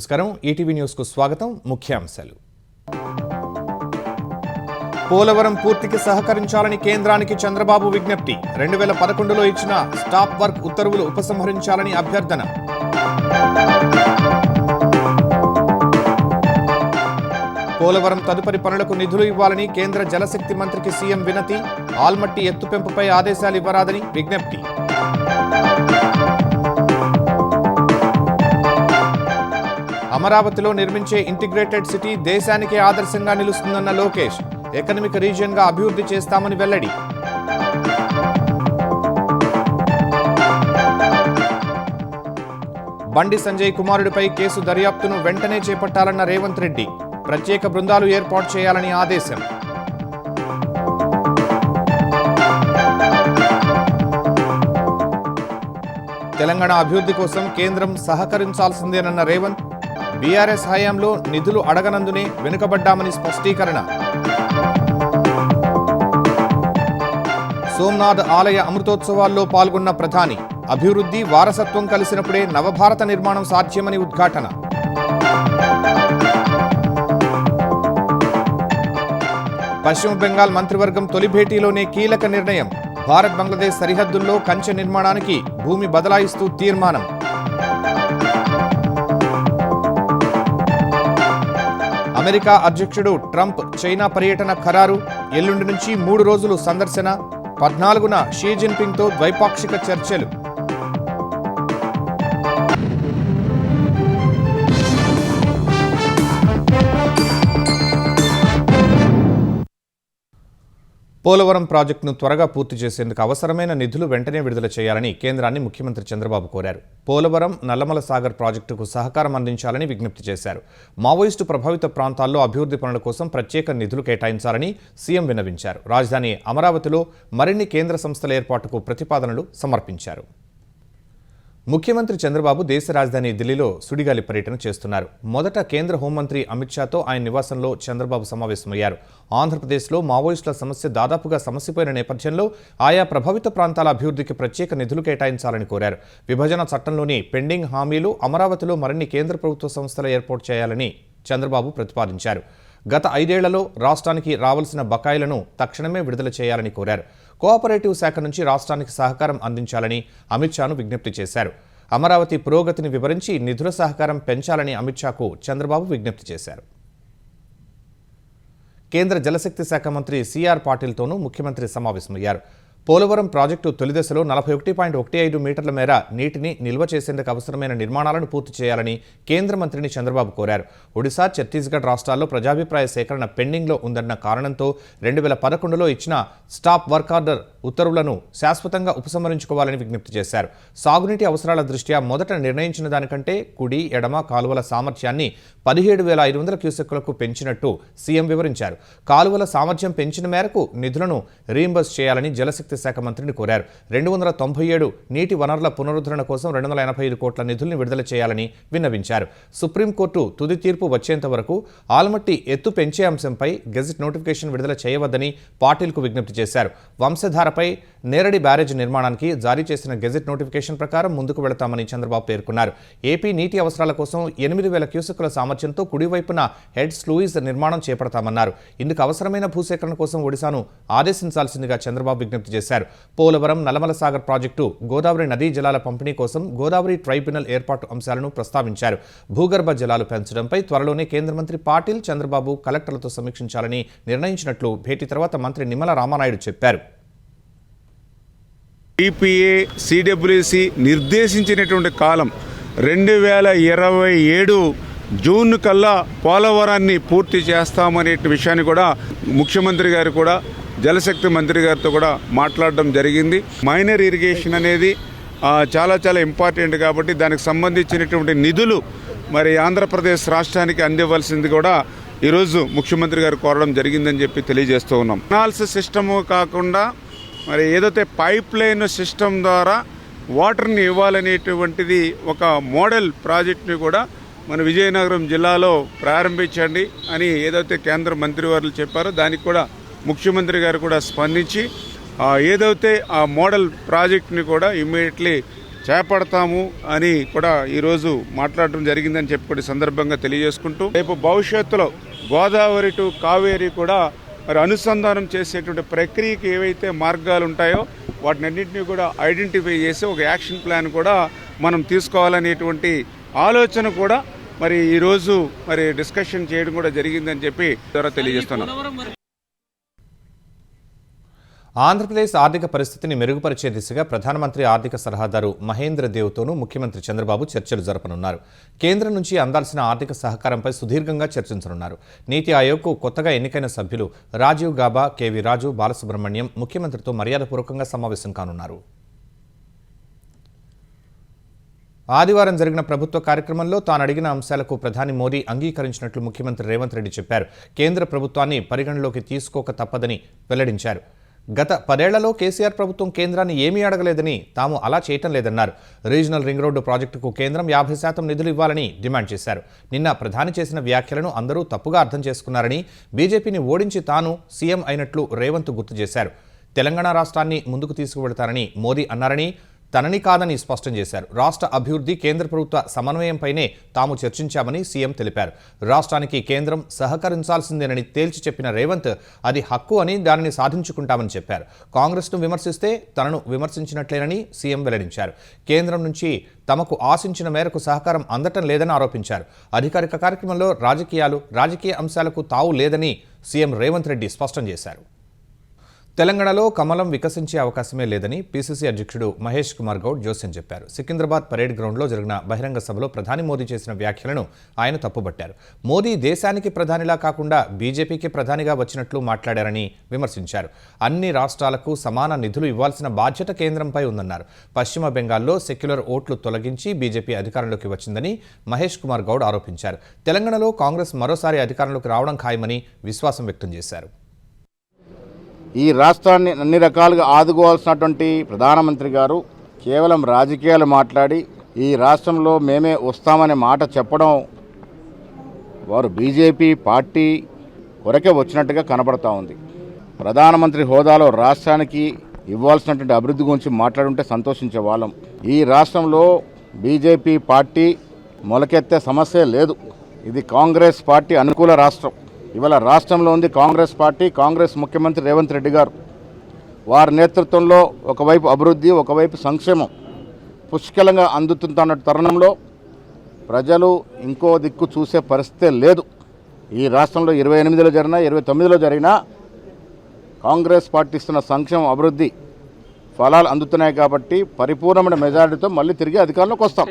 నమస్కారం ETV news కు స్వాగతం ముఖ్యాంశాలు పోలవరం పూర్తికి సహకరించాలని కేంద్రానికి చంద్రబాబు విజ్ఞప్తి 2011లో ఇచ్చిన స్టాప్ వర్క్ ఉత్తర్వులు ఉపసంహరించాలని అభ్యర్థన పోలవరం తదుపరి పనులకు నిధులు ఇవ్వాలని కేంద్ర జలశక్తి మంత్రికి సీఎం వినతి ఆల్మట్టి ఎత్తుపెంపుపై ఆదేశాలు ఇవ్వరాదని విజ్ఞప్తి అమరావతిలో నిర్మించే ఇంటిగ్రేటెడ్ సిటీ దేశానికే ఆదర్శంగా నిలుస్తుందన్న లోకేష్ ఎకనామిక్ రీజియన్ గా అభివృద్ధి చేస్తామని వెల్లడి బండి సంజయ్ కుమారుడిపై కేసు దర్యాప్తును వెంటనే చేపట్టాలన్న రేవంత్ రెడ్డి ప్రత్యేక బృందాలు ఏర్పాటు చేయాలని ఆదేశం తెలంగాణ అభివృద్ధి కోసం కేంద్రం సహకరించాల్సిందేనన్న రేవంత్ బీఆర్ఎస్ హయాంలో నిధులు అడగనందునే వెనుకబడ్డామని స్పష్టీకరణ సోమనాథ్ ఆలయ అమృతోత్సవాల్లో పాల్గొన్న ప్రధాని అభివృద్ధి వారసత్వం కలిసినప్పుడే నవభారత నిర్మాణం సాధ్యమని ఉద్ఘాటన పశ్చిమ బెంగాల్ మంత్రివర్గం తొలి భేటీలోనే కీలక నిర్ణయం భారత్ బంగ్లాదేశ్ సరిహద్దుల్లో కంచె నిర్మాణానికి భూమి బదలాయిస్తూ తీర్మానం అమెరికా అధ్యక్షుడు ట్రంప్ చైనా పర్యటన ఖరారు ఎల్లుండి నుంచి 3 రోజులు సందర్శన 14న షీ జిన్పింగ్తో ద్వైపాక్షిక చర్చలు పోలవరం ప్రాజెక్టును త్వరగా పూర్తి చేసేందుకు అవసరమైన నిధులు వెంటనే విడుదల చేయాలని కేంద్రాన్ని ముఖ్యమంత్రి చంద్రబాబు కోరారు. పోలవరం నల్లమల సాగర్ ప్రాజెక్టుకు సహకారం అందించాలని విజ్ఞప్తి చేశారు. మావోయిస్టు ప్రభావిత ప్రాంతాల్లో అభివృద్ధి పనుల కోసం ప్రత్యేక నిధులు కేటాయించాలని సీఎం విన్నవించారు. రాజధాని అమరావతిలో మరిన్ని కేంద్ర సంస్థల ఏర్పాటుకు ప్రతిపాదనలు సమర్పించారు. ముఖ్యమంత్రి చంద్రబాబు దేశ రాజధాని ఢిల్లీలో సుడిగాలి పర్యటన చేస్తున్నారు. మొదట కేంద్ర హోంమంత్రి అమిత్ షాతో ఆయన నివాసంలో చంద్రబాబు సమావేశమయ్యారు. ఆంధ్రప్రదేశ్లో మావోయిస్టుల సమస్య దాదాపుగా సమసిపోయిన నేపథ్యంలో ఆయా ప్రభావిత ప్రాంతాల అభివృద్ధికి ప్రత్యేక నిధులు కేటాయించాలని కోరారు. విభజన చట్టంలోని పెండింగ్ హామీలు అమరావతిలో మరిన్ని కేంద్ర ప్రభుత్వ సంస్థల ఏర్పాటు చేయాలని చంద్రబాబు ప్రతిపాదించారు. గత 5 ఏళ్లలో రాష్ట్రానికి రావాల్సిన బకాయిలను తక్షణమే విడుదల చేయాలని కోరారు. కోఆపరేటివ్ శాఖ నుంచి రాష్ట్రానికి సహకారం అందించాలని అమిత్ షాను విజ్ఞప్తి చేశారు. అమరావతి పురోగతిని వివరించి నిధుల సహకారం పెంచాలని అమిత్ షాకు చంద్రబాబు విజ్ఞప్తి చేశారు. కేంద్ర జలశక్తి శాఖ మంత్రి సిఆర్ పాటిల్తోనూ ముఖ్యమంత్రి సమావేశమయ్యారు. పోలవరం ప్రాజెక్టు తొలిదశలో 41.15 మీటర్ల మేర నీటిని నిల్వ చేసేందుకు అవసరమైన నిర్మాణాలను పూర్తి చేయాలని కేంద్ర మంత్రిని చంద్రబాబు కోరారు. ఒడిశా, ఛత్తీస్గఢ్ రాష్ట్రాల్లో ప్రజాభిప్రాయ సేకరణ పెండింగ్లో ఉందన్న కారణంతో 2011లో ఇచ్చిన స్టాప్ వర్క్ ఆర్డర్ ఉత్తర్వులను శాశ్వతంగా ఉపసంహరించుకోవాలని విజ్ఞప్తి చేశారు. సాగునీటి అవసరాల దృష్ట్యా మొదట నిర్ణయించిన దానికంటే కుడి, ఎడమ కాలువల సామర్థ్యాన్ని 17,500 క్యూసెక్కులకు పెంచినట్టు సీఎం వివరించారు. కాలువల సామర్థ్యం పెంచిన మేరకు నిధులను రీయింబర్స్ చేయాలని జలశక్తి శాఖ మంత్రిని కోరారు. 297 నీటి వనరుల పునరుద్ధరణ కోసం 285 కోట్ల నిధుల్ని విడుదల చేయాలని విన్నవించారు. సుప్రీంకోర్టు తుది తీర్పు వచ్చేంత వరకు ఆల్మట్టి ఎత్తు పెంచే అంశంపై గెజిట్ నోటిఫికేషన్ విడుదల చేయవద్దని పాటిల్కు విజ్ఞప్తి చేశారు. వంశధారపై నేరడి బ్యారేజ్ నిర్మాణానికి జారీ చేసిన గెజిట్ నోటిఫికేషన్ ప్రకారం ముందుకు వెళతామని చంద్రబాబు పేర్కొన్నారు. ఏపీ నీటి అవసరాల కోసం 8,000 క్యూసెక్కుల సామర్థ్యంతో కుడివైపున హెడ్ స్లూయిస్ నిర్మాణం చేపడతామన్నారు. ఇందుకు అవసరమైన భూసేకరణ కోసం ఒడిశాను ఆదేశించాల్సిందిగా చంద్రబాబు విజ్ఞప్తి చేశారు. పోలవరం నల్లమల సాగర్ ప్రాజెక్టు గోదావరి నదీ జలాల పంపిణీ కోసం గోదావరి ట్రైబ్యునల్ ఏర్పాటు అంశాలను ప్రస్తావించారు. భూగర్భ జలాలు పెంచడంపై త్వరలోనే కేంద్ర మంత్రి పాటిల్, చంద్రబాబు కలెక్టర్లతో సమీక్షించాలని నిర్ణయించినట్లు భేటీ తర్వాత మంత్రి నిమ్మల రామానాయుడు చెప్పారు. టీపీఏ సిడబ్ల్యూసి నిర్దేశించినటువంటి కాలం 2027 జూన్ కల్లా పోలవరాన్ని పూర్తి చేస్తామనే విషయాన్ని కూడా ముఖ్యమంత్రి గారు కూడా జలశక్తి మంత్రి గారితో కూడా మాట్లాడడం జరిగింది. మైనర్ ఇరిగేషన్ అనేది చాలా చాలా ఇంపార్టెంట్ కాబట్టి దానికి సంబంధించినటువంటి నిధులు మరి ఆంధ్రప్రదేశ్ రాష్ట్రానికి అందివ్వాల్సింది కూడా ఈరోజు ముఖ్యమంత్రి గారు కోరడం జరిగిందని చెప్పి తెలియజేస్తూ ఉన్నాం. అనాలిసిస్ సిస్టము కాకుండా మరి ఏదైతే పైప్ లైన్ సిస్టమ్ ద్వారా వాటర్ని ఇవ్వాలనేటువంటిది ఒక మోడల్ ప్రాజెక్ట్ని కూడా మన విజయనగరం జిల్లాలో ప్రారంభించండి అని ఏదైతే కేంద్ర మంత్రివర్యులు చెప్పారో దానికి కూడా ముఖ్యమంత్రి గారు కూడా స్పందించి ఏదైతే ఆ మోడల్ ప్రాజెక్ట్ని కూడా ఇమ్మీడియట్లీ చేపడతాము అని కూడా ఈరోజు మాట్లాడడం జరిగిందని చెప్పి కూడా సందర్భంగా తెలియజేసుకుంటూ రేపు భవిష్యత్తులో గోదావరి టు కావేరి కూడా మరి అనుసంధానం చేసేటువంటి ప్రక్రియకి ఏవైతే మార్గాలు ఉంటాయో వాటినన్నింటినీ కూడా ఐడెంటిఫై చేసి ఒక యాక్షన్ ప్లాన్ కూడా మనం తీసుకోవాలనేటువంటి ఆలోచన కూడా మరి ఈరోజు మరి డిస్కషన్ చేయడం కూడా జరిగిందని చెప్పి ద్వారా తెలియజేస్తున్నాం. ఆంధ్రప్రదేశ్ ఆర్థిక పరిస్థితిని మెరుగుపరిచే దిశగా ప్రధానమంత్రి ఆర్థిక సలహాదారు మహేంద్ర దేవ్తోనూ ముఖ్యమంత్రి చంద్రబాబు చర్చలు జరపనున్నారు. కేంద్రం నుంచి అందాల్సిన ఆర్థిక సహకారంపై సుదీర్ఘంగా చర్చించనున్నారు. నీతి ఆయోగ్కు కొత్తగా ఎన్నికైన సభ్యులు రాజీవ్ గాబా, కేవీ రాజు, బాలసుబ్రహ్మణ్యం ముఖ్యమంత్రితో మర్యాదపూర్వకంగా సమావేశం కానున్నారు. ఆదివారం జరిగిన ప్రభుత్వ కార్యక్రమంలో తాను అడిగిన అంశాలకు ప్రధాని మోదీ అంగీకరించినట్లు ముఖ్యమంత్రి రేవంత్ రెడ్డి చెప్పారు. కేంద్ర ప్రభుత్వాన్ని పరిగణలోకి తీసుకోక తప్పదని వెల్లడించారు. గత 10 ఏళ్లలో కేసీఆర్ ప్రభుత్వం కేంద్రాన్ని ఏమీ అడగలేదని, తాము అలా చేయటం లేదన్నారు. రీజనల్ రింగ్ రోడ్డు ప్రాజెక్టుకు కేంద్రం 50% నిధులు ఇవ్వాలని డిమాండ్ చేశారు. నిన్న ప్రధాని చేసిన వ్యాఖ్యలను అందరూ తప్పుగా అర్థం చేసుకున్నారని, బీజేపీని ఓడించి తాను సీఎం అయినట్లు రేవంత్ గుర్తు చేశారు. తెలంగాణ రాష్ట్రాన్ని ముందుకు తీసుకువెడతారని మోదీ అన్నారని, తనని కాదని స్పష్టం చేశారు. రాష్ట్ర అభివృద్ధి, కేంద్ర ప్రభుత్వ సమన్వయంపైనే తాము చర్చించామని సీఎం తెలిపారు. రాష్ట్రానికి కేంద్రం సహకరించాల్సిందేనని తేల్చి చెప్పిన రేవంత్ అది హక్కు అని, దానిని సాధించుకుంటామని చెప్పారు. కాంగ్రెస్ను విమర్శిస్తే తనను విమర్శించినట్లేనని సీఎం వెల్లడించారు. కేంద్రం నుంచి తమకు ఆశించిన మేరకు సహకారం అందటం లేదని ఆరోపించారు. అధికారిక కార్యక్రమంలో రాజకీయ అంశాలకు తావు లేదని సీఎం రేవంత్ రెడ్డి స్పష్టం చేశారు. తెలంగాణలో కమలం వికసించే అవకాశమే లేదని పీసీసీ అధ్యక్షుడు మహేష్ కుమార్ గౌడ్ జోస్యం చెప్పారు. సికింద్రాబాద్ పరేడ్ గ్రౌండ్లో జరిగిన బహిరంగ సభలో ప్రధాని మోదీ చేసిన వ్యాఖ్యలను ఆయన తప్పుబట్టారు. మోదీ దేశానికి ప్రధానిలా కాకుండా బీజేపీకి ప్రధానిగా వచ్చినట్లు మాట్లాడారని విమర్శించారు. అన్ని రాష్ట్రాలకు సమాన నిధులు ఇవ్వాల్సిన బాధ్యత కేంద్రంపై ఉందన్నారు. పశ్చిమ బెంగాల్లో సెక్యులర్ ఓట్లు తొలగించి బీజేపీ అధికారంలోకి వచ్చిందని మహేష్ కుమార్ గౌడ్ ఆరోపించారు. తెలంగాణలో కాంగ్రెస్ మరోసారి అధికారంలోకి రావడం ఖాయమని విశ్వాసం వ్యక్తం చేశారు. ఈ రాష్ట్రాన్ని అన్ని రకాలుగా ఆదుకోవాల్సినటువంటి ప్రధానమంత్రి గారు కేవలం రాజకీయాలు మాట్లాడి ఈ రాష్ట్రంలో మేమే వస్తామనే మాట చెప్పడం వారు బీజేపీ పార్టీ కొరకే వచ్చినట్టుగా కనబడతా ఉంది. ప్రధానమంత్రి హోదాలో రాష్ట్రానికి ఇవ్వాల్సినటువంటి అభివృద్ధి గురించి మాట్లాడుంటే సంతోషించే వాళ్ళం. ఈ రాష్ట్రంలో బీజేపీ పార్టీ మొలకెత్తే సమస్య లేదు. ఇది కాంగ్రెస్ పార్టీ అనుకూల రాష్ట్రం. ఇవాళ రాష్ట్రంలో ఉంది కాంగ్రెస్ పార్టీ, కాంగ్రెస్ ముఖ్యమంత్రి రేవంత్ రెడ్డి గారు. వారి నేతృత్వంలో ఒకవైపు అభివృద్ధి, ఒకవైపు సంక్షేమం పుష్కలంగా అందుతున్న తరుణంలో ప్రజలు ఇంకో దిక్కు చూసే పరిస్థితే లేదు. ఈ రాష్ట్రంలో 28లో జరిగినా 29లో జరిగినా కాంగ్రెస్ పార్టీ ఇస్తున్న సంక్షేమం, అభివృద్ధి ఫలాలు అందుతున్నాయి. కాబట్టి పరిపూర్ణమైన మెజారిటీతో మళ్ళీ తిరిగి అధికారంలోకి వస్తాం.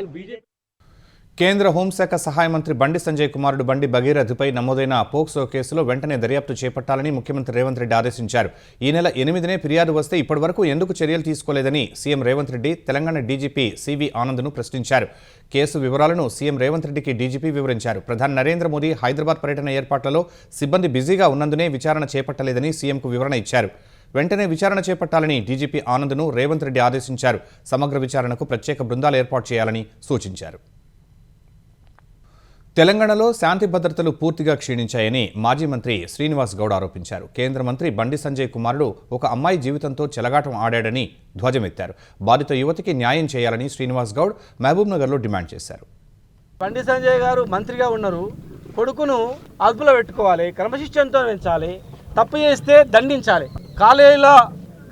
కేంద్ర హోంశాఖ సహాయ మంత్రి బండి సంజయ్ కుమారుడు బండి భగీరథపై నమోదైన పోక్సో కేసులో వెంటనే దర్యాప్తు చేపట్టాలని ముఖ్యమంత్రి రేవంత్ రెడ్డి ఆదేశించారు. ఈ నెల 8నే ఫిర్యాదు వస్తే ఇప్పటివరకు ఎందుకు చర్యలు తీసుకోలేదని CM Revanth Reddy Telangana DGP CV ఆనంద్ను ప్రశ్నించారు. కేసు వివరాలను సీఎం రేవంత్ రెడ్డికి డీజీపీ వివరించారు. ప్రధాని నరేంద్ర మోదీ హైదరాబాద్ పర్యటన ఏర్పాట్లలో సిబ్బంది బిజీగా ఉన్నందునే విచారణ చేపట్టలేదని సీఎంకు వివరణ ఇచ్చారు. వెంటనే విచారణ చేపట్టాలని డీజీపీ ఆనంద్ను రేవంత్ రెడ్డి ఆదేశించారు. సమగ్ర విచారణకు ప్రత్యేక బృందాలు ఏర్పాటు చేయాలని సూచించారు. తెలంగాణలో శాంతి భద్రతలు పూర్తిగా క్షీణించాయని మాజీ మంత్రి శ్రీనివాస్ గౌడ్ ఆరోపించారు. కేంద్ర మంత్రి బండి సంజయ్ కుమారుడు ఒక అమ్మాయి జీవితంతో చెలగాటం ఆడాడని ధ్వజమెత్తారు. బాధిత యువతికి న్యాయం చేయాలని శ్రీనివాస్ గౌడ్ మహబూబ్నగర్లో డిమాండ్ చేశారు. బండి సంజయ్ గారు మంత్రిగా ఉన్నారు. కొడుకును అదుపులో పెట్టుకోవాలి, క్రమశిక్షణతో పెంచాలి, తప్పు చేస్తే దండించాలి.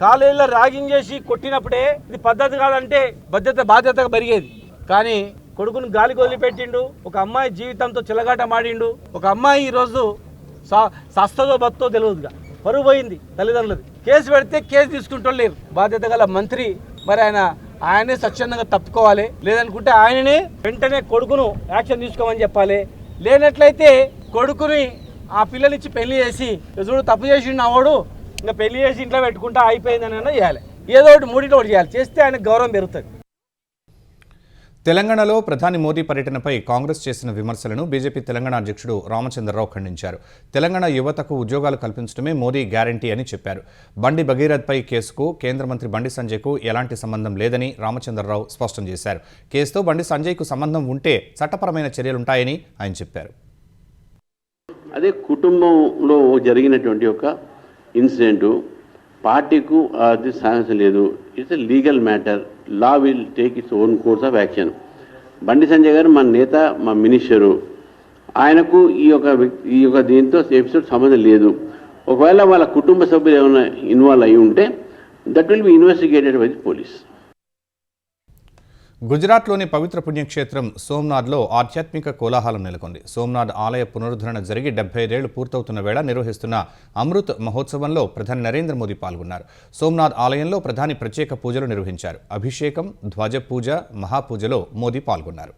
కాలేజీలో ర్యాగింగ్ చేసి కొట్టినప్పుడే ఇది పద్ధతి కాదంటే బాధ్యతగా పెరిగేది. కానీ కొడుకును గాలికి వదిలిపెట్టిండు. ఒక అమ్మాయి జీవితంతో చిలగాటమాడిండు. ఒక అమ్మాయి ఈరోజు సస్తదో బత్తో తెలియదుగా పరువు పోయింది తల్లిదండ్రులది. కేసు పెడితే కేసు తీసుకుంటూ లేరు. బాధ్యత గల మంత్రి మరి ఆయనే స్వచ్ఛందంగా తప్పుకోవాలి. లేదనుకుంటే ఆయననే వెంటనే కొడుకును యాక్షన్ తీసుకోమని చెప్పాలి. లేనట్లయితే కొడుకుని ఆ పిల్లనిచ్చి పెళ్లి చేసి చూడు తప్పు చేసిండు అవాడు, ఇంకా పెళ్లి చేసి ఇంట్లో పెట్టుకుంటా అయిపోయిందని చేయాలి. ఏదో ఒకటి మూడింటి ఒకటి చేయాలి. చేస్తే ఆయనకు గౌరవం పెరుగుతుంది. తెలంగాణలో ప్రధాని మోదీ పర్యటనపై కాంగ్రెస్ చేసిన విమర్శలను బీజేపీ తెలంగాణ అధ్యక్షుడు రామచంద్రరావు ఖండించారు. తెలంగాణ యువతకు ఉద్యోగాలు కల్పించడమే మోదీ గ్యారంటీ అని చెప్పారు. బండి భగీరథ్పై కేసుకు కేంద్ర మంత్రి బండి సంజయ్కు ఎలాంటి సంబంధం లేదని రామచంద్రరావు స్పష్టం చేశారు. కేసుతో బండి సంజయ్కు సంబంధం ఉంటే చట్టపరమైన చర్యలుంటాయని ఆయన చెప్పారు. అదే కుటుంబంలో జరిగినటువంటి ఒక ఇన్సిడెంటు, పార్టీకు అది సాహసం లేదు. It's a legal matter. Law will take its own course of action. Bandi Sanjay గారు మా నేత, మా మినిస్టరు, ఆయనకు ఈ యొక్క దీంతో ఎపిసోడ్ సంబంధం లేదు. ఒకవేళ వాళ్ళ కుటుంబ సభ్యులు ఏమైనా ఇన్వాల్వ్ అయి ఉంటే that will be investigated by the police. గుజరాత్లోని పవిత్ర పుణ్యక్షేత్రం సోమ్నాథ్లో ఆధ్యాత్మిక కోలాహలం నెలకొంది. సోమ్నాథ్ ఆలయ పునరుద్ధరణ జరిగి 75 ఏళ్లు పూర్తవుతున్న వేళ నిర్వహిస్తున్న అమృత్ మహోత్సవంలో ప్రధాని నరేంద్ర మోదీ పాల్గొన్నారు. సోమ్నాథ్ ఆలయంలో ప్రధాని ప్రత్యేక పూజలు నిర్వహించారు. అభిషేకం, ధ్వజ పూజ, మహాపూజలో మోదీ పాల్గొన్నారు.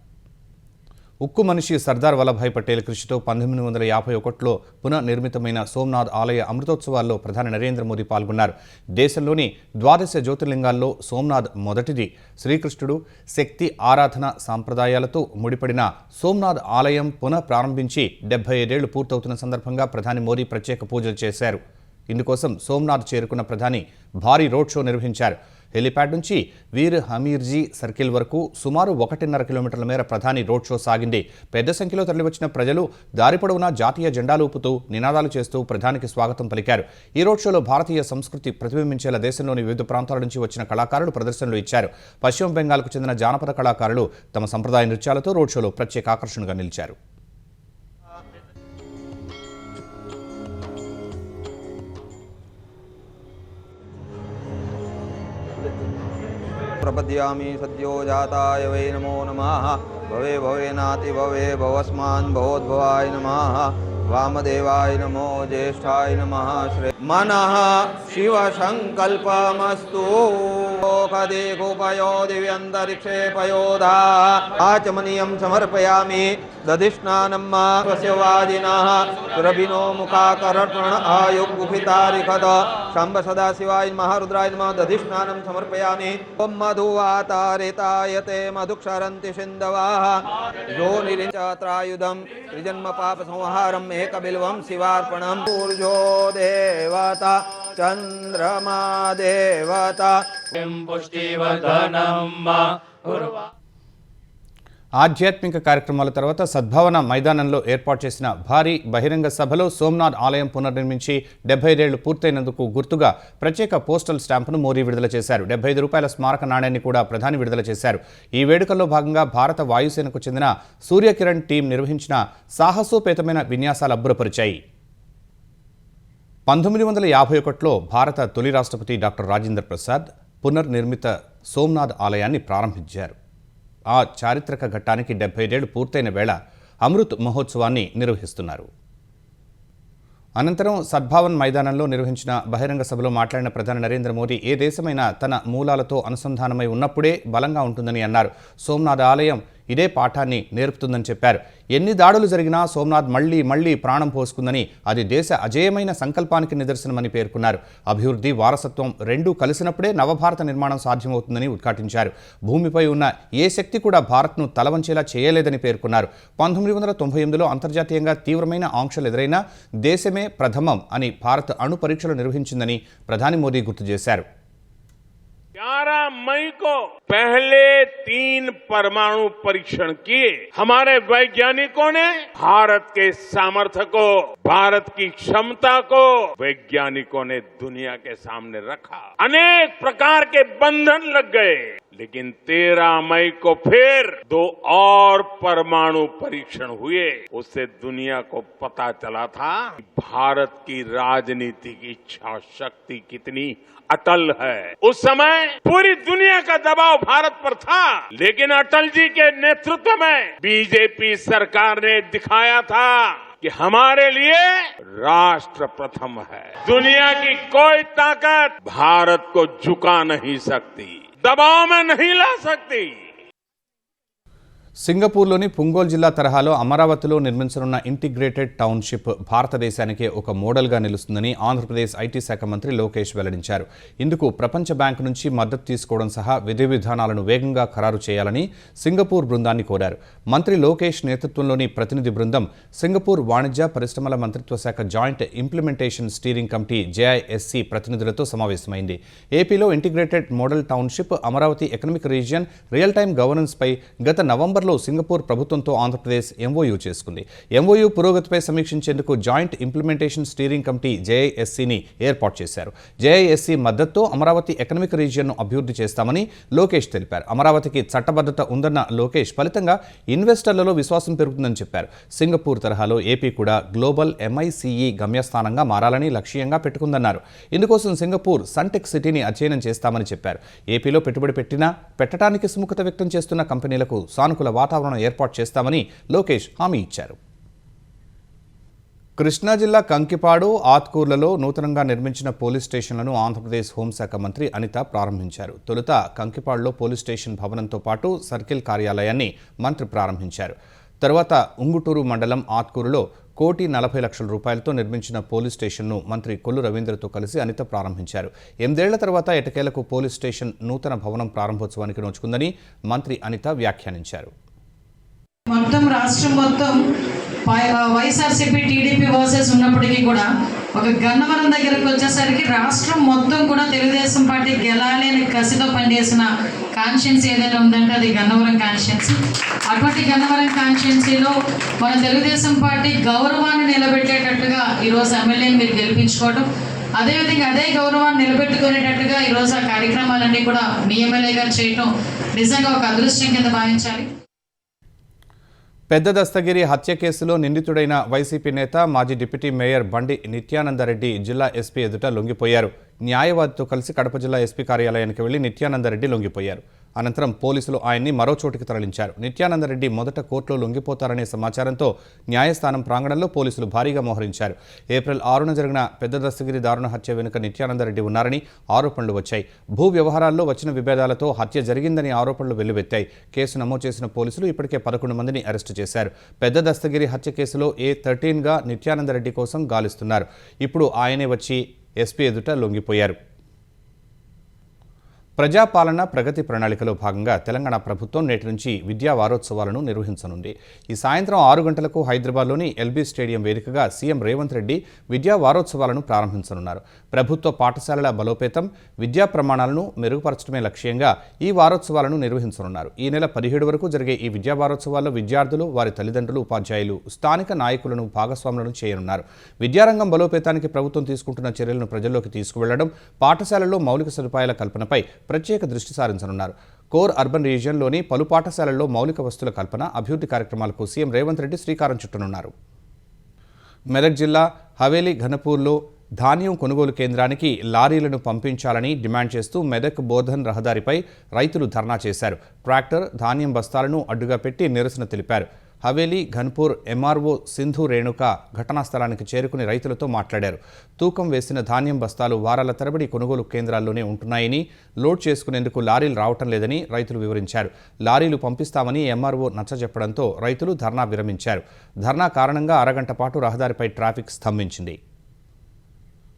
ఉక్కు మనిషి సర్దార్ వల్లభాయ్ పటేల్ కృషితో 1951లో పునర్నిర్మితమైన సోమ్నాథ్ ఆలయ అమృతోత్సవాల్లో ప్రధాని నరేంద్ర మోదీ పాల్గొన్నారు. దేశంలోని 12 జ్యోతిర్లింగాల్లో సోమ్నాథ్ మొదటిది. శ్రీకృష్ణుడు శక్తి ఆరాధన సాంప్రదాయాలతో ముడిపడిన సోమ్నాథ్ ఆలయం పునః ప్రారంభించి 75 ఏళ్లు పూర్తవుతున్న సందర్భంగా ప్రధాని మోదీ ప్రత్యేక పూజలు చేశారు. ఇందుకోసం సోమ్నాథ్ చేరుకున్న ప్రధాని భారీ రోడ్ షో నిర్వహించారు. హెలిప్యాడ్ నుంచి వీర్ హమీర్జీ సర్కిల్ వరకు సుమారు 1.5 కిలోమీటర్ల మేర ప్రధాని రోడ్ షో సాగింది. పెద్ద సంఖ్యలో తరలివచ్చిన ప్రజలు దారి పొడవునా జాతీయ జెండాలు ఊపుతూ నినాదాలు చేస్తూ ప్రధానికి స్వాగతం పలికారు. ఈ రోడ్ షోలో భారతీయ సంస్కృతి ప్రతిబింబించేలా దేశంలోని వివిధ ప్రాంతాల నుంచి వచ్చిన కళాకారులు ప్రదర్శనలు ఇచ్చారు. పశ్చిమ బెంగాల్కు చెందిన జానపద కళాకారులు తమ సంప్రదాయ నృత్యాలతో రోడ్ షోలో ప్రత్యేక ఆకర్షణగా నిలిచారు. प्रपद्यामि सद्यो जाताय वै नमो नमः. भवे भवेनाति भवे भवस्मान् भवोद्भवाय नमः. वामदेवाय नमो ज्येष्ठाय नमः. श्री मनः शिवसङ्कल्पमस्तु. लोकदेकोपयो दिव्यन्तरिक्षे पयोधा आचमनीयं समर्पयामि. दधिष्णानं स्वस्य वादिनः सुरभिनो मुखाकर्पण आयुगुफितारिखत शम्भ सदाशिवाय महारुद्राय नमः. दधिष्णानं समर्पयामि. ओं मधुवातारितायते मधुक्षरन्ति सिन्धवः. योनिरिञ्चात्रायुधं त्रिजन्म पापसंहारम् एकबिल्वं शिवार्पणं. ऊर्जो देवता चन्द्रमा देवता पुष्टिवर्धनं ఆధ్యాత్మిక కార్యక్రమాల తర్వాత సద్భావన మైదానంలో ఏర్పాటు చేసిన భారీ బహిరంగ సభలో సోమ్నాథ్ ఆలయం పునర్నిర్మించి 75 ఏళ్లు పూర్తయినందుకు గుర్తుగా ప్రత్యేక పోస్టల్ స్టాంపును మోదీ విడుదల చేశారు. 75 రూపాయల స్మారక నాణ్యాన్ని కూడా ప్రధాని విడుదల చేశారు. ఈ వేడుకల్లో భాగంగా భారత వాయుసేనకు చెందిన సూర్యకిరణ్ టీం నిర్వహించిన సాహసోపేతమైన విన్యాసాలు అబ్బురపరిచాయి. 1951లో భారత తొలి రాష్ట్రపతి డాక్టర్ రాజేంద్ర ప్రసాద్ పునర్నిర్మిత సోమ్నాథ్ ఆలయాన్ని ప్రారంభించారు. ఆ చారిత్రక ఘట్టానికి 75 ఏళ్లు పూర్తయిన వేళ అమృత్ మహోత్సవాన్ని నిర్వహిస్తున్నారు. అనంతరం సద్భావన్ మైదానంలో నిర్వహించిన బహిరంగ సభలో మాట్లాడిన ప్రధాని నరేంద్ర మోదీ ఏ దేశమైనా తన మూలాలతో అనుసంధానమై ఉన్నప్పుడే బలంగా ఉంటుందని అన్నారు. సోమ్నాథ్ ఆలయం ఇదే పాఠాన్ని నేర్పుతుందని చెప్పారు. ఎన్ని దాడులు జరిగినా సోమ్నాథ్ మళ్లీ ప్రాణం పోసుకుందని, అది దేశ అజేయమైన సంకల్పానికి నిదర్శనమని పేర్కొన్నారు. అభివృద్ధి, వారసత్వం రెండూ కలిసినప్పుడే నవభారత నిర్మాణం సాధ్యమవుతుందని ఉద్ఘాటించారు. భూమిపై ఉన్న ఏ శక్తి కూడా భారత్ను తలవంచేలా చేయలేదని పేర్కొన్నారు. 1998లో అంతర్జాతీయంగా తీవ్రమైన ఆంక్షలు ఎదురైనా దేశమే ప్రథమం అని భారత్ అణు పరీక్షలు నిర్వహించిందని ప్రధాని మోదీ గుర్తు చేశారు. 11 मई को पहले 3 परमाणु परीक्षण किए. हमारे वैज्ञानिकों ने भारत के सामर्थ्य को, भारत की क्षमता को वैज्ञानिकों ने दुनिया के सामने रखा. अनेक प्रकार के बंधन लग गए, लेकिन 13 मई को फिर 2 और परमाणु परीक्षण हुए. उससे दुनिया को पता चला था कि भारत की राजनीतिक इच्छा शक्ति कितनी अटल है. उस समय पूरी दुनिया का दबाव भारत पर था, लेकिन अटल जी के नेतृत्व में बीजेपी सरकार ने दिखाया था कि हमारे लिए राष्ट्र प्रथम है. दुनिया की कोई ताकत भारत को झुका नहीं सकती, दबाव में नहीं ला सकती. సింగపూర్లోని పుంగోల్ జిల్లా తరహాలో అమరావతిలో నిర్మించనున్న ఇంటిగ్రేటెడ్ టౌన్షిప్ భారతదేశానికే ఒక మోడల్గా నిలుస్తుందని ఆంధ్రప్రదేశ్ ఐటీ శాఖ మంత్రి లోకేష్ వెల్లడించారు. ఇందుకు ప్రపంచ బ్యాంకు నుంచి మద్దతు తీసుకోవడం సహా విధి విధానాలను వేగంగా ఖరారు చేయాలని సింగపూర్ బృందాన్ని కోరారు. మంత్రి లోకేష్ నేతృత్వంలోని ప్రతినిధి బృందం సింగపూర్ వాణిజ్య పరిశ్రమల మంత్రిత్వ శాఖ joint implementation steering committee JISC ప్రతినిధులతో సమావేశమైంది. ఏపీలో integrated model township, Amaravati economic region, real time governance పై గత నవంబర్ డిసెంబర్లో సింగపూర్ ప్రభుత్వంతో ఆంధ్రప్రదేశ్ ఎంఓయూ చేసుకుంది. ఎంఓయూ పురోగతిపై సమీక్షించేందుకు జాయింట్ ఇంప్లిమెంటేషన్ స్టీరింగ్ కమిటీ జేఐఎస్సీని ఏర్పాటు చేశారు. జేఐఎస్సీ మద్దతుతో అమరావతి ఎకనామిక్ రీజియన్ను అభివృద్ధి చేస్తామని లోకేష్ తెలిపారు. అమరావతికి చట్టబద్ధత ఉందన్న లోకేష్ ఫలితంగా ఇన్వెస్టర్లలో విశ్వాసం పెరుగుతుందని చెప్పారు. సింగపూర్ తరహాలో ఏపీ కూడా గ్లోబల్ ఎంఐసిఈ గమ్యస్థానంగా మారాలని లక్ష్యంగా పెట్టుకుందన్నారు. ఇందుకోసం సింగపూర్ సన్టెక్ సిటీని అధ్యయనం చేస్తామని చెప్పారు. ఏపీలో పెట్టుబడి పెట్టడానికి సుముఖత వ్యక్తం చేస్తున్న కంపెనీలకు సానుకూల వాతావరణం ఏర్పాటు చేస్తామని లోకేష్ హామీ ఇచ్చారు. కృష్ణా జిల్లా కంకిపాడు, ఆత్కూర్లలో నూతనంగా నిర్మించిన పోలీస్ స్టేషన్లను ఆంధ్రప్రదేశ్ హోంశాఖ మంత్రి అనిత ప్రారంభించారు. తొలుత కంకిపాడులో పోలీస్ స్టేషన్ భవనంతో పాటు సర్కిల్ కార్యాలయాన్ని మంత్రి ప్రారంభించారు. తరువాత ఉంగుటూరు మండలం ఆత్కూరులో 1,40,00,000 రూపాయలతో నిర్మించిన పోలీస్ స్టేషన్ను మంత్రి కొల్లు రవీంద్రతో కలిసి అనిత ప్రారంభించారు. 8 ఏళ్ల తర్వాత ఎటకేలకు పోలీస్ స్టేషన్ నూతన భవనం ప్రారంభోత్సవానికి నోచుకుందని మంత్రి అనిత వ్యాఖ్యానించారు. మొత్తం రాష్ట్రం మొత్తం వైఎస్ఆర్సీపీ టీడీపీ వర్సెస్ ఉన్నప్పటికీ కూడా ఒక గన్నవరం దగ్గరకు వచ్చేసరికి రాష్ట్రం మొత్తం కూడా తెలుగుదేశం పార్టీ గెలాలి అని కసితో పనిచేసిన కాన్స్టిట్యున్సీ ఏదైనా ఉందంటే అది గన్నవరం కాన్స్టిట్యున్సీ. అటువంటి గన్నవరం కాన్స్టిట్యున్సీలో మన తెలుగుదేశం పార్టీ గౌరవాన్ని నిలబెట్టేటట్టుగా ఈరోజు ఎమ్మెల్యేని మీరు గెలిపించుకోవడం, అదేవిధంగా అదే గౌరవాన్ని నిలబెట్టుకునేటట్టుగా ఈరోజు ఆ కార్యక్రమాలన్నీ కూడా మీ ఎమ్మెల్యే గారు చేయటం నిజంగా ఒక అదృష్టం కింద భావించాలి. పెద్ద దస్తగిరి హత్య కేసులో నిందితుడైన వైసీపీ నేత మాజీ డిప్యూటీ మేయర్ బండి నిత్యానందరెడ్డి జిల్లా ఎస్పీ ఎదుట లొంగిపోయారు. న్యాయవాదితో కలిసి కడప జిల్లా ఎస్పీ కార్యాలయానికి వెళ్లి నిత్యానందరెడ్డి లొంగిపోయారు. అనంతరం పోలీసులు ఆయన్ని మరో చోటికి తరలించారు. నిత్యానందరెడ్డి మొదట కోర్టులో లొంగిపోతారనే సమాచారంతో న్యాయస్థానం ప్రాంగణంలో పోలీసులు భారీగా మోహరించారు. ఏప్రిల్ 6న జరిగిన పెద్ద దస్తగిరి దారుణ హత్య వెనుక నిత్యానందరెడ్డి ఉన్నారని ఆరోపణలు వచ్చాయి. భూ వ్యవహారాల్లో వచ్చిన విభేదాలతో హత్య జరిగిందని ఆరోపణలు వెల్లువెత్తాయి. కేసు నమోదు చేసిన పోలీసులు ఇప్పటికే 11 మందిని అరెస్టు చేశారు. పెద్ద దస్తగిరి హత్య కేసులో A13గా నిత్యానందరెడ్డి కోసం గాలిస్తున్నారు. ఇప్పుడు ఆయనే వచ్చి ఎస్పీ ఎదుట లొంగిపోయారు. ప్రజాపాలన ప్రగతి ప్రణాళికలో భాగంగా తెలంగాణ ప్రభుత్వం నేటి నుంచి విద్యా వారోత్సవాలను నిర్వహించనుంది. ఈ సాయంత్రం 6 గంటలకు హైదరాబాద్లోని ఎల్బీ స్టేడియం వేదికగా సీఎం రేవంత్ రెడ్డి విద్యా వారోత్సవాలను ప్రారంభించనున్నారు. ప్రభుత్వ పాఠశాలల బలోపేతం, విద్యా ప్రమాణాలను మెరుగుపరచడమే లక్ష్యంగా ఈ వారోత్సవాలను నిర్వహించనున్నారు. ఈ నెల 17 వరకు జరిగే ఈ విద్యా వారోత్సవాల్లో విద్యార్థులు, వారి తల్లిదండ్రులు, ఉపాధ్యాయులు, స్థానిక నాయకులను భాగస్వాములను చేయనున్నారు. విద్యారంగం బలోపేతానికి ప్రభుత్వం తీసుకుంటున్న చర్యలను ప్రజల్లోకి తీసుకువెళ్లడం, పాఠశాలల్లో మౌలిక సదుపాయాల కల్పనపై ప్రత్యేక దృష్టి సారించనున్నారు. కోర్ అర్బన్ రీజియన్లోని పలు పాఠశాలల్లో మౌలిక వస్తువుల కల్పన, అభివృద్ధి కార్యక్రమాలకు సీఎం రేవంత్ రెడ్డి శ్రీకారం చుట్టనున్నారు. మెదక్ జిల్లా హవేలీ ఘనపూర్లో ధాన్యం కొనుగోలు కేంద్రానికి లారీలను పంపించాలని డిమాండ్ చేస్తూ మెదక్ బోధన్ రహదారిపై రైతులు ధర్నా చేశారు. ట్రాక్టర్, ధాన్యం బస్తాలను అడ్డుగా పెట్టి నిరసన తెలిపారు. హవేలీ ఘన్పూర్ ఎంఆర్ఓ సింధు రేణుక ఘటనా స్థలానికి చేరుకుని రైతులతో మాట్లాడారు. తూకం వేసిన ధాన్యం బస్తాలు వారాల తరబడి కొనుగోలు కేంద్రాల్లోనే ఉంటున్నాయని, లోడ్ చేసుకునేందుకు లారీలు రావటం లేదని రైతులు వివరించారు. లారీలు పంపిస్తామని ఎంఆర్ఓ నచ్చజెప్పడంతో రైతులు ధర్నా విరమించారు. ధర్నా కారణంగా అరగంట పాటు రహదారిపై ట్రాఫిక్ స్తంభించింది.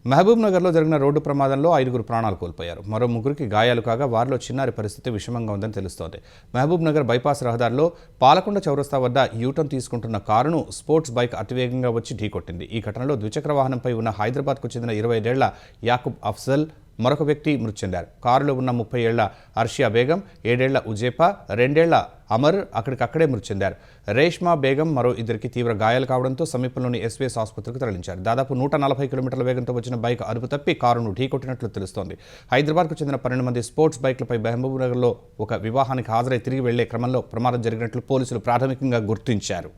మహబూబ్ నగర్లో జరిగిన రోడ్డు ప్రమాదంలో 5 ప్రాణాలు కోల్పోయారు. మరో 3కి గాయాలు కాగా వారిలో చిన్నారి పరిస్థితి విషమంగా ఉందని తెలుస్తోంది. మహబూబ్ నగర్ బైపాస్ రహదారిలో పాలకొండ చౌరస్తా వద్ద యూటర్న్ తీసుకుంటున్న కారును స్పోర్ట్స్ బైక్ అతివేగంగా వచ్చి ఢీకొట్టింది. ఈ ఘటనలో ద్విచక్ర వాహనంపై ఉన్న హైదరాబాద్కు చెందిన 25 ఏళ్ల యాకూబ్ అఫ్జల్, మరొక వ్యక్తి మృతి చెందారు. కారులో ఉన్న 30 ఏళ్ల అర్షియా బేగం, 7 ఏళ్ల ఉజేపా, 2 ఏళ్ల అమర్ అక్కడికక్కడే మృతి చెందారు. రేష్మా బేగం మరో 2కి తీవ్ర గాయాలు కావడంతో సమీపంలోని ఎస్వీఎస్ ఆసుపత్రికి తరలించారు. దాదాపు 140 కిలోమీటర్ల వేగంతో వచ్చిన బైక్ అదుపు తప్పి కారును ఢీకొట్టినట్లు తెలుస్తోంది. హైదరాబాద్కు చెందిన 12 మంది స్పోర్ట్స్ బైక్లపై మహబూబ్ నగర్లో ఒక వివాహానికి హాజరై తిరిగి వెళ్లే క్రమంలో ప్రమాదం జరిగినట్లు పోలీసులు ప్రాథమికంగా గుర్తించారు.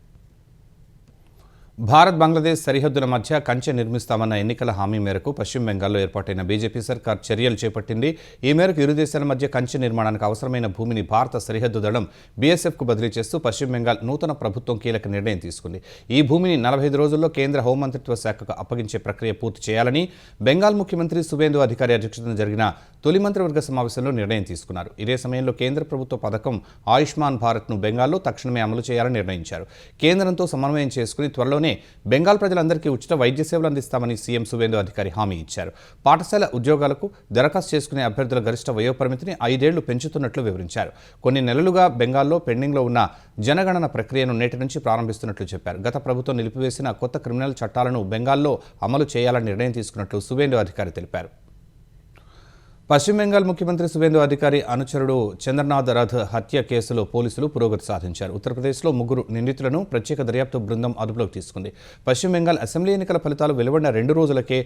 భారత్ బంగ్లాదేశ్ సరిహద్దుల మధ్య కంచె నిర్మిస్తామన్న ఎన్నికల హామీ మేరకు పశ్చిమ బెంగాల్లో ఏర్పాటైన బీజేపీ సర్కార్ చర్యలు చేపట్టింది. ఈ మేరకు ఇరు దేశాల మధ్య కంచె నిర్మాణానికి అవసరమైన భూమిని భారత సరిహద్దు దళం బీఎస్ఎఫ్కు బదిలీ చేస్తూ పశ్చిమ బెంగాల్ నూతన ప్రభుత్వం కీలక నిర్ణయం తీసుకుంది. ఈ భూమిని 45 రోజుల్లో కేంద్ర హోంమంత్రిత్వ శాఖకు అప్పగించే ప్రక్రియ పూర్తి చేయాలని బెంగాల్ ముఖ్యమంత్రి సువేందు అధికారి అధ్యక్షతన జరిగిన తొలి మంత్రివర్గ సమావేశంలో నిర్ణయం తీసుకున్నారు. ఇదే సమయంలో కేంద్ర ప్రభుత్వ పథకం ఆయుష్మాన్ భారత్ను బెంగాల్లో తక్షణమే అమలు చేయాలని నిర్ణయించారు. కేంద్రంతో సమన్వయం చేసుకుని త్వరలోనే బెంగాల్ ప్రజలందరికీ ఉచిత వైద్య సేవలు అందిస్తామని సీఎం సువేందు అధికారి హామీ ఇచ్చారు. పాఠశాల ఉద్యోగాలకు దరఖాస్తు చేసుకునే అభ్యర్థుల గరిష్ట వయోపరిమితిని 5 ఏళ్లు పెంచుతున్నట్లు వివరించారు. కొన్ని నెలలుగా బెంగాల్లో పెండింగ్లో ఉన్న జనగణన ప్రక్రియను నేటి నుంచి ప్రారంభిస్తున్నట్లు చెప్పారు. గత ప్రభుత్వం నిలిపివేసిన కొత్త క్రిమినల్ చట్టాలను బెంగాల్లో అమలు చేయాలని నిర్ణయం తీసుకున్నట్లు సువేందు అధికారి తెలిపారు. పశ్చిమ బెంగాల్ ముఖ్యమంత్రి సువేందు అధికారి అనుచరుడు చంద్రనాథ్ రథ్ హత్య కేసులో పోలీసులు పురోగతి సాధించారు. ఉత్తరప్రదేశ్లో 3 నిందితులను ప్రత్యేక దర్యాప్తు బృందం అదుపులోకి తీసుకుంది. పశ్చిమ బెంగాల్ అసెంబ్లీ ఎన్నికల ఫలితాలు వెలువడిన 2 రోజులకే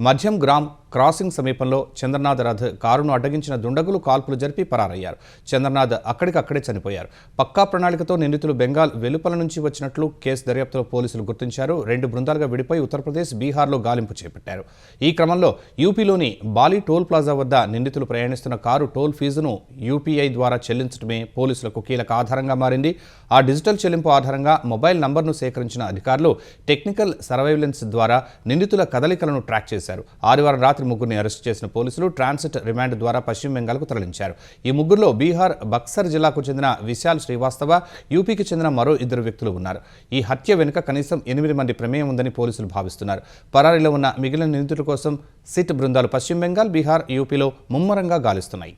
మధ్యం గ్రామ్ క్రాసింగ్ సమీపంలో చంద్రనాథ్ రథ్ కారును అడ్డగించిన దుండగులు కాల్పులు జరిపి పరారయ్యారు. చంద్రనాథ్ అక్కడికక్కడే చనిపోయారు. పక్కా ప్రణాళికతో నిందితులు బెంగాల్ వెలుపల నుంచి వచ్చినట్లు కేసు దర్యాప్తులో పోలీసులు గుర్తించారు. 2 బృందాలుగా విడిపోయి ఉత్తరప్రదేశ్, బీహార్లో గాలింపు చేపట్టారు. ఈ క్రమంలో యూపీలోని బాలి టోల్ ప్లాజా వద్ద నిందితులు ప్రయాణిస్తున్న కారు టోల్ ఫీజును యూపీఐ ద్వారా చెల్లించడమే పోలీసులకు కీలక ఆధారంగా మారింది. ఆ డిజిటల్ చెల్లింపు ఆధారంగా మొబైల్ నంబర్ను సేకరించిన అధికారులు టెక్నికల్ సర్వైలెన్స్ ద్వారా నిందితుల కదలికలను ట్రాక్ చేశారు. ఆదివారం రాత్రి 3 అరెస్ట్ చేసిన పోలీసులు ట్రాన్సిట్ రిమాండ్ ద్వారా పశ్చిమ బెంగాల్కు తరలించారు. ఈ 3లో బీహార్ బక్సర్ జిల్లాకు చెందిన విశాల్ శ్రీవాస్తవ, యూపీకి చెందిన మరో 2 వ్యక్తులు ఉన్నారు. ఈ హత్య వెనుక కనీసం 8 మంది ప్రమేయం ఉందని పోలీసులు భావిస్తున్నారు. పరారీలో ఉన్న మిగిలిన నిందితుల కోసం సిట్ బృందాలు పశ్చిమ బెంగాల్, బీహార్, యూపీలో ముమ్మరంగా గాలిస్తున్నాయి.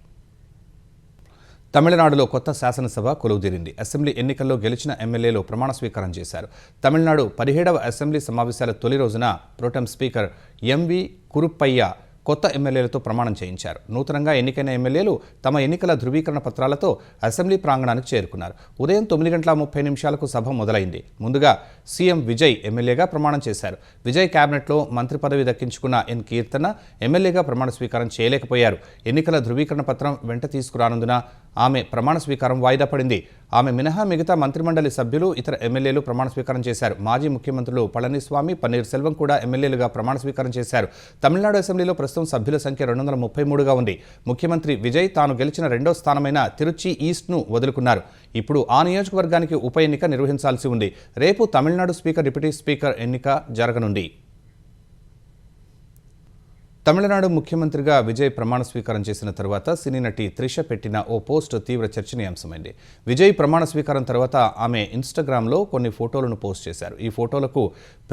తమిళనాడులో కొత్త శాసనసభ కొలువుదీరింది. అసెంబ్లీ ఎన్నికల్లో గెలిచిన ఎమ్మెల్యేలు ప్రమాణ స్వీకారం చేశారు. తమిళనాడు 17వ అసెంబ్లీ సమావేశాల తొలి రోజున ప్రోటెం స్పీకర్ ఎంవి కురుప్పయ్య కొత్త ఎమ్మెల్యేలతో ప్రమాణం చేయించారు. నూతనంగా ఎన్నికైన ఎమ్మెల్యేలు తమ ఎన్నికల ధృవీకరణ పత్రాలతో అసెంబ్లీ ప్రాంగణానికి చేరుకున్నారు. ఉదయం 9:30 సభ మొదలైంది. ముందుగా సీఎం విజయ్ ఎమ్మెల్యేగా ప్రమాణం చేశారు. విజయ్ కేబినెట్లో మంత్రి పదవి దక్కించుకున్న ఎన్ కీర్తన ఎమ్మెల్యేగా ప్రమాణ స్వీకారం చేయలేకపోయారు. ఎన్నికల ధృవీకరణ పత్రం వెంట తీసుకురానందున ఆమె ప్రమాణ స్వీకారం వాయిదా పడింది. ఆమె మినహా మిగతా మంత్రిమండలి సభ్యులు, ఇతర ఎమ్మెల్యేలు ప్రమాణ స్వీకారం చేశారు. మాజీ ముఖ్యమంత్రులు పళనిస్వామి, పన్నీర్ సెల్వం కూడా ఎమ్మెల్యేలుగా ప్రమాణ స్వీకారం చేశారు. తమిళనాడు అసెంబ్లీలో ప్రస్తుతం సభ్యుల సంఖ్య 233గా ఉంది. ముఖ్యమంత్రి విజయ్ తాను గెలిచిన 2వ స్థానమైన తిరుచి ఈస్ట్ను వదులుకున్నారు. ఇప్పుడు ఆ నియోజకవర్గానికి ఉప ఎన్నిక నిర్వహించాల్సి ఉంది. రేపు తమిళనాడు స్పీకర్, డిప్యూటీ స్పీకర్ ఎన్నిక జరగనుంది. తమిళనాడు ముఖ్యమంత్రిగా విజయ్ ప్రమాణ స్వీకారం చేసిన తర్వాత సినీ నటి త్రిష పెట్టిన ఓ పోస్ట్ తీవ్ర చర్చనీయాంశమైంది. విజయ్ ప్రమాణ స్వీకారం తర్వాత ఆమె ఇన్స్టాగ్రామ్లో కొన్ని ఫోటోలను పోస్ట్ చేశారు. ఈ ఫోటోలకు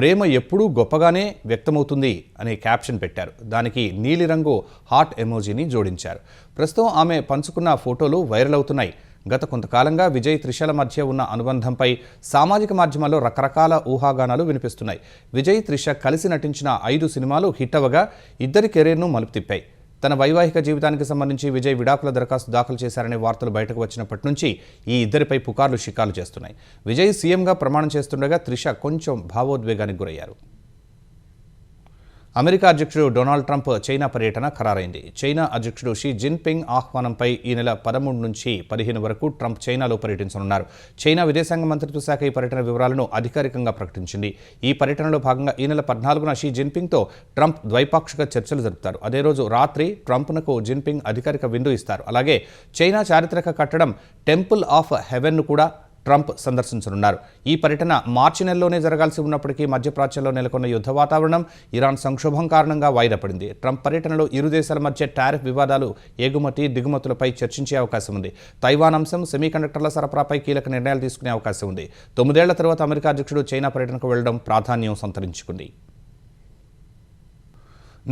ప్రేమ ఎప్పుడూ గొప్పగానే వ్యక్తమవుతుంది అనే క్యాప్షన్ పెట్టారు. దానికి నీలిరంగు హార్ట్ ఎమోజీని జోడించారు. ప్రస్తుతం ఆమె పంచుకున్న ఫోటోలు వైరల్ అవుతున్నాయి. గత కొంతకాలంగా విజయ్, త్రిషల మధ్య ఉన్న అనుబంధంపై సామాజిక మాధ్యమాల్లో రకరకాల ఊహాగానాలు వినిపిస్తున్నాయి. విజయ్, త్రిష కలిసి నటించిన 5 సినిమాలు హిట్ అవ్వగా ఇద్దరి కెరీర్ను మలుపు తిప్పాయి. తన వైవాహిక జీవితానికి సంబంధించి విజయ్ విడాకుల దరఖాస్తు దాఖలు చేశారనే వార్తలు బయటకు వచ్చినప్పటి నుంచి ఈ ఇద్దరిపై పుకార్లు షికారు చేస్తున్నాయి. విజయ్ సీఎంగా ప్రమాణం చేస్తుండగా త్రిష కొంచెం భావోద్వేగానికి గురయ్యారు. అమెరికా అధ్యక్షుడు డొనాల్డ్ ట్రంప్ చైనా పర్యటన ఖరారైంది. చైనా అధ్యక్షుడు షీ జిన్పింగ్ ఆహ్వానంపై ఈ నెల 13 నుంచి 15 వరకు ట్రంప్ చైనాలో పర్యటించనున్నారు. చైనా విదేశాంగ మంత్రిత్వ శాఖ ఈ పర్యటన వివరాలను అధికారికంగా ప్రకటించింది. ఈ పర్యటనలో భాగంగా ఈ నెల 14న షీ జిన్పింగ్తో ట్రంప్ ద్వైపాక్షిక చర్చలు జరుపుతారు. అదే రోజు రాత్రి ట్రంప్నకు జిన్పింగ్ అధికారిక విందు ఇస్తారు. అలాగే చైనా చారిత్రక కట్టడం టెంపుల్ ఆఫ్ హెవెన్ను కూడా ట్రంప్ సందర్శించనున్నారు. ఈ పర్యటన మార్చి నెలలోనే జరగాల్సి ఉన్నప్పటికీ మధ్యప్రాచ్యంలో నెలకొన్న యుద్ధ వాతావరణం, ఇరాన్ సంక్షోభం కారణంగా వాయిదా పడింది. ట్రంప్ పర్యటనలో ఇరు దేశాల మధ్య టారిఫ్ వివాదాలు, ఎగుమతి దిగుమతులపై చర్చించే అవకాశం ఉంది. తైవాన్ అంశం, సెమీకండక్టర్ల సరఫరాపై కీలక నిర్ణయాలు తీసుకునే అవకాశం ఉంది. 9 ఏళ్ల తర్వాత అమెరికా అధ్యక్షుడు చైనా పర్యటనకు వెళ్లడం ప్రాధాన్యం సంతరించుకుంది.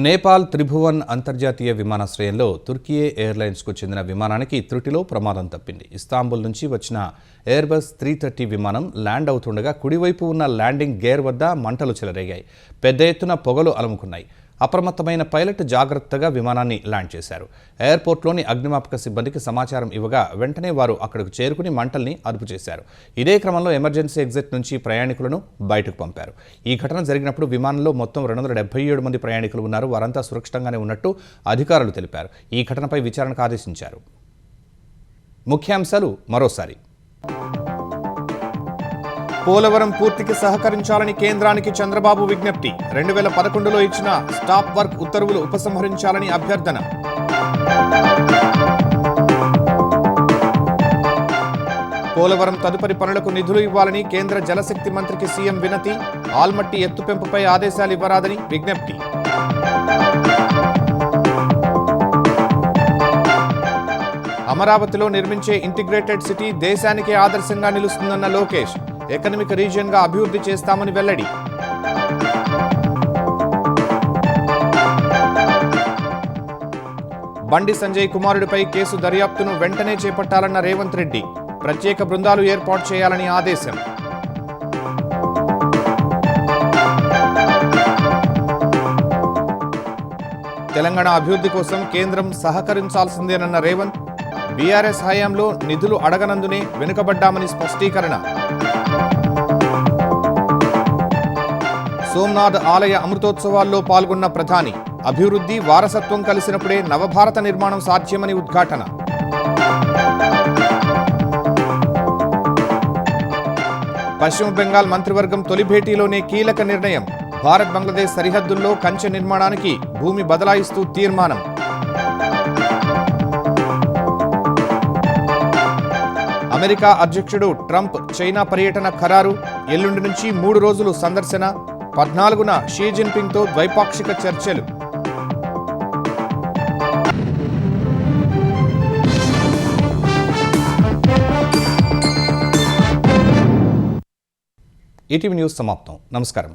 నేపాల్ త్రిభువన్ అంతర్జాతీయ విమానాశ్రయంలో తుర్కియే ఎయిర్లైన్స్కు చెందిన విమానానికి త్రుటిలో ప్రమాదం తప్పింది. ఇస్తాంబుల్ నుంచి వచ్చిన ఎయిర్బస్ 330 విమానం ల్యాండ్ అవుతుండగా కుడివైపు ఉన్న ల్యాండింగ్ గేర్ వద్ద మంటలు చెలరేగాయి. పెద్ద ఎత్తున పొగలు అలుముకున్నాయి. అప్రమత్తమైన పైలట్ జాగ్రత్తగా విమానాన్ని ల్యాండ్ చేశారు. ఎయిర్పోర్ట్లోని అగ్నిమాపక సిబ్బందికి సమాచారం ఇవ్వగా వెంటనే వారు అక్కడకు చేరుకుని మంటల్ని అదుపు చేశారు. ఇదే క్రమంలో ఎమర్జెన్సీ ఎగ్జిట్ నుంచి ప్రయాణికులను బయటకు పంపారు. ఈ ఘటన జరిగినప్పుడు విమానంలో మొత్తం 277 మంది ప్రయాణికులు ఉన్నారు. వారంతా సురక్షితంగానే ఉన్నట్టు అధికారులు తెలిపారు. ఈ ఘటనపై విచారణకు ఆదేశించారు. ముఖ్యాంశాలు మరోసారి. పోలవరం పూర్తికి సహకరించాలని కేంద్రానికి చంద్రబాబు విజ్ఞప్తి. 2011లో ఇచ్చిన స్టాప్ వర్క్ ఉత్తర్వులు ఉపసంహరించాలని అభ్యర్థన. పోలవరం తదుపరి పనులకు నిధులు ఇవ్వాలని కేంద్ర జలశక్తి మంత్రికి సీఎం వినతి. ఆల్మట్టి ఎత్తుపెంపుపై ఆదేశాలు ఇవ్వరాదని విజ్ఞప్తి. అమరావతిలో నిర్మించే ఇంటిగ్రేటెడ్ సిటీ దేశానికే ఆదర్శంగా నిలుస్తుందన్న లోకేష్. ఎకనామిక్ రీజియన్గా అభివృద్ధి చేస్తామని వెల్లడి. బండి సంజయ్ కుమారుడిపై కేసు దర్యాప్తును వెంటనే చేపట్టాలన్న రేవంత్ రెడ్డి. ప్రత్యేక బృందాలు ఏర్పాటు చేయాలని ఆదేశం. తెలంగాణ అభివృద్ధి కోసం కేంద్రం సహకరించాల్సిందేనన్న రేవంత్. బీఆర్ఎస్ హయాంలో నిధులు అడగనందునే వెనుకబడ్డామని స్పష్టీకరణ. సోమనాథ్ ఆలయ అమృతోత్సవాల్లో పాల్గొన్న ప్రధాని. అభివృద్ధి వారసత్వం కలిసినప్పుడే నవభారత నిర్మాణం సాధ్యమని ఉద్ఘాటన. పశ్చిమ బెంగాల్ మంత్రివర్గం తొలి భేటీలోనే కీలక నిర్ణయం. భారత్ బంగ్లాదేశ్ సరిహద్దుల్లో కంచె నిర్మాణానికి భూమి బదలాయిస్తూ తీర్మానం. అమెరికా అధ్యక్షుడు ట్రంప్ చైనా పర్యటన ఖరారు. ఎల్లుండి నుంచి 3 రోజులు సందర్శన. 14న షీ జిన్పింగ్తో ద్వైపాక్షిక చర్చలు. ఈటీవీ న్యూస్ సమాప్తం. నమస్కారం.